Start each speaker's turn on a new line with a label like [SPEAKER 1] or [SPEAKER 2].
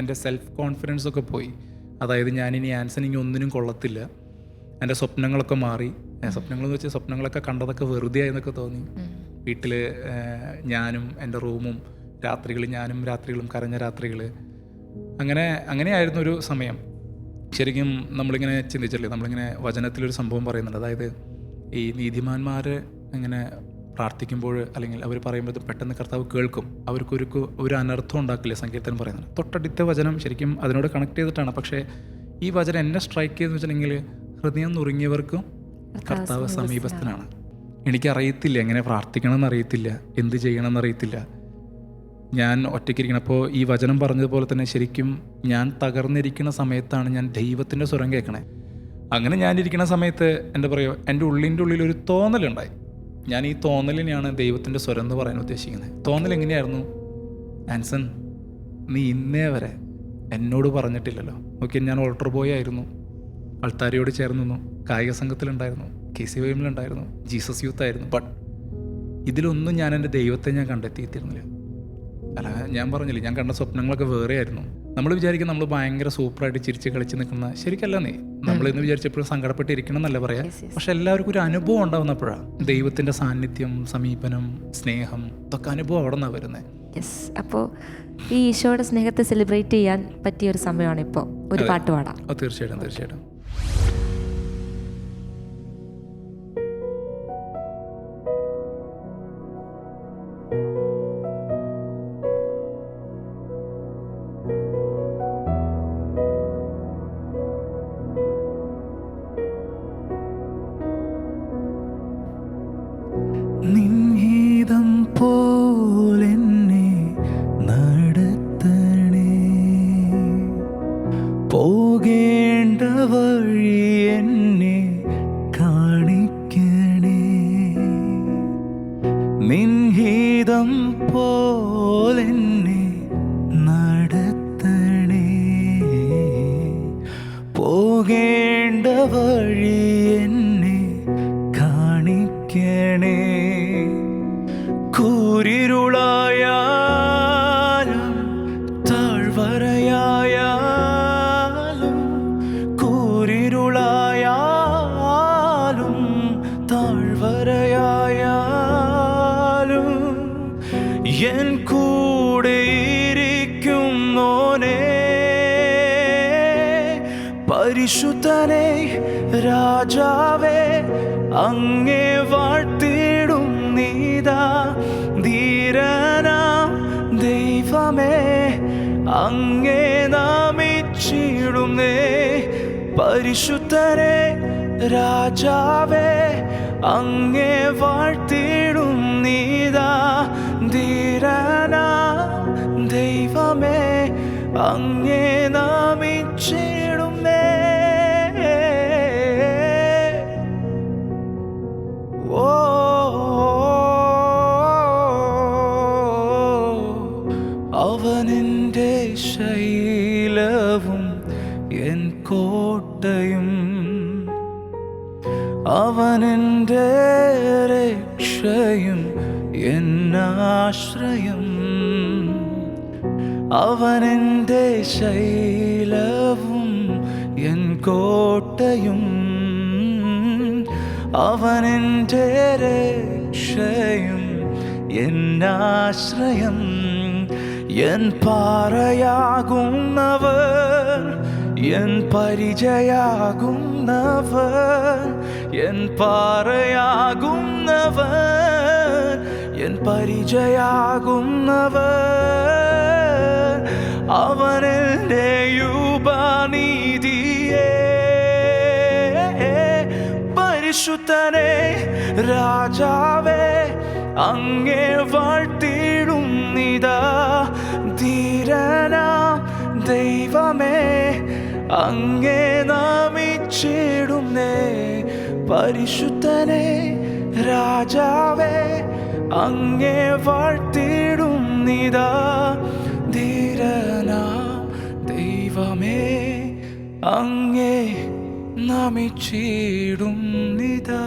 [SPEAKER 1] എൻ്റെ self confidence ഒക്കെ പോയി. അതായത് ഞാനിനി ആൻസൺ ഒന്നിനും കൊള്ളത്തില്ല, എൻ്റെ സ്വപ്നങ്ങളൊക്കെ മാറി. സ്വപ്നങ്ങളെന്ന് വെച്ചാൽ സ്വപ്നങ്ങളൊക്കെ കണ്ടതൊക്കെ വെറുതെ ആയെന്നൊക്കെ തോന്നി. വീട്ടിൽ ഞാനും എൻ്റെ റൂമും രാത്രികളും കരഞ്ഞ രാത്രികൾ, അങ്ങനെയായിരുന്നു ഒരു സമയം. ശരിക്കും നമ്മളിങ്ങനെ ചിന്തിച്ചില്ലേ, നമ്മളിങ്ങനെ വചനത്തിലൊരു സംഭവം പറയുന്നുണ്ട്. അതായത് ഈ നീതിമാന്മാർ ഇങ്ങനെ പ്രാർത്ഥിക്കുമ്പോൾ അല്ലെങ്കിൽ അവർ പറയുമ്പോൾ പെട്ടെന്ന് കർത്താവ് കേൾക്കും, ഒരു അനർത്ഥം ഉണ്ടാക്കില്ല. സങ്കീർത്തനം പറയുന്നത് തൊട്ടടുത്ത വചനം ശരിക്കും അതിനോട് കണക്ട് ചെയ്തിട്ടാണ്. പക്ഷേ ഈ വചനം എന്നെ സ്ട്രൈക്ക് ചെയ്തെന്ന് വെച്ചിട്ടുണ്ടെങ്കിൽ ഹൃദയം നുറുങ്ങിയവർക്കും കർത്താവ് സമീപസ്ഥനാണ്. എനിക്കറിയത്തില്ല എങ്ങനെ പ്രാർത്ഥിക്കണമെന്ന് അറിയത്തില്ല, എന്ത് ചെയ്യണമെന്ന് അറിയത്തില്ല. ഞാൻ ഒറ്റയ്ക്കിരിക്കണപ്പോൾ ഈ വചനം പറഞ്ഞതുപോലെ തന്നെ ശരിക്കും ഞാൻ തകർന്നിരിക്കുന്ന സമയത്താണ് ഞാൻ ദൈവത്തിൻ്റെ സ്വരം കേൾക്കണേ. അങ്ങനെ ഞാനിരിക്കുന്ന സമയത്ത് എൻ്റെ ഉള്ളിലൊരു തോന്നലുണ്ടായി. ഞാൻ ഈ തോന്നലിനെയാണ് ദൈവത്തിൻ്റെ സ്വരം എന്ന് പറയാൻ ഉദ്ദേശിക്കുന്നത്. തോന്നൽ എങ്ങനെയായിരുന്നു? ആൻസൺ, നീ ഇന്നേ വരെ എന്നോട് പറഞ്ഞിട്ടില്ലല്ലോ. ഓക്കെ, ഞാൻ ഓൾട്ടർ ബോയ് ആയിരുന്നു, അൾത്താരയോട് ചേർന്ന് നിന്നു, കായിക സംഘത്തിലുണ്ടായിരുന്നു, KCYM-ലുണ്ടായിരുന്നു, ജീസസ് യൂത്ത് ആയിരുന്നു. ബട്ട് ഇതിലൊന്നും ഞാൻ എൻ്റെ ദൈവത്തെ ഞാൻ കണ്ടെത്തിയിരുന്നില്ല. അല്ല, ഞാൻ പറഞ്ഞില്ലേ, ഞാൻ കണ്ട സ്വപ്നങ്ങളൊക്കെ വേറെ ആയിരുന്നു. നമ്മൾ വിചാരിക്കും നമ്മൾ ഭയങ്കര സൂപ്പറായിട്ട് ചിരിച്ച് കളിച്ച് നിൽക്കുന്ന, ശരിക്കല്ല. നമ്മളിന്ന് വിചാരിച്ചപ്പോഴും സങ്കടപ്പെട്ടിരിക്കണം എന്നല്ല പറയാം. പക്ഷെ എല്ലാവർക്കും ഒരു അനുഭവം ഉണ്ടാവുന്നപ്പോഴാണ് ദൈവത്തിൻ്റെ സാന്നിധ്യം, സമീപനം, സ്നേഹം, ഇതൊക്കെ അനുഭവം അവിടെ നിന്നാണ് വരുന്നത്.
[SPEAKER 2] യെസ്. അപ്പോൾ ഈ ഈശോയുടെ സ്നേഹത്തെ സെലിബ്രേറ്റ് ചെയ്യാൻ പറ്റിയ ഒരു സമയമാണ് ഇപ്പോൾ. ഒരു പാട്ട് പാടാം.
[SPEAKER 1] തീർച്ചയായിട്ടും.
[SPEAKER 3] നിൻഹിതം പോലെന്നെ നടത്തണേ, പോകേണ്ട വഴി എന്നെ കാണിക്കണേ. നിൻഹിതം പോലെന്നെ നടത്തണേ, പോകേണ്ട വഴി എന്നെ കാണിക്കണേ. കൂരിരുളായാലും താഴ്വരയായാലും, കൂരിരുളായാലും താഴ്വരയായാലും, എൻ കൂടെ ഇരിക്കുന്നോനേ, പരിശുദ്ധനേ, രാജാവേ, അങ്ങേ വാഴ്ത്തിടും നീതാ. ധീരനാം ദൈവമേ, അങ്ങേ നാമിച്ചിടുന്നേ. പരിശുദ്ധനേ, രാജാവേ, അങ്ങേ വാഴ്ത്തിടും നീതാ. ധീരനാം ദൈവമേ, അങ്ങേ നാമിച്ചിടുന്നേ. അവനെൻ്റെ ശൈലവും എൻ കോട്ടയും, അവനെൻ്റെ രക്ഷയും എന്നാശ്രയം. അവനെൻ്റെ ശൈലവും എൻ കോട്ടയും, അവനെൻ്റെ രക്ഷയും എന്നാശ്രയം. എൻ പാറയാകുന്നവർ, എൻ പരിചയാകുന്നവർ, എൻ പാറയാകുന്നവർ, എൻ പരിചയാകുന്നവർ. അവനെൻ്റെ ഉപനീതിയേ. പരിശുദ്ധനേ, രാജാവേ, അങ്ങേ വാഴ്ത്തിടും നിതാ. ധീരനാം ദൈവമേ, അങ്ങേ നാമിച്ചിടുന്നേ. പരിശുദ്ധനേ, രാജാവേ, അങ്ങേ വാഴ്ത്തിടും നിതാ. ധീരനാം ദൈവമേ, അങ്ങേ നാമിച്ചിടും നിതാ.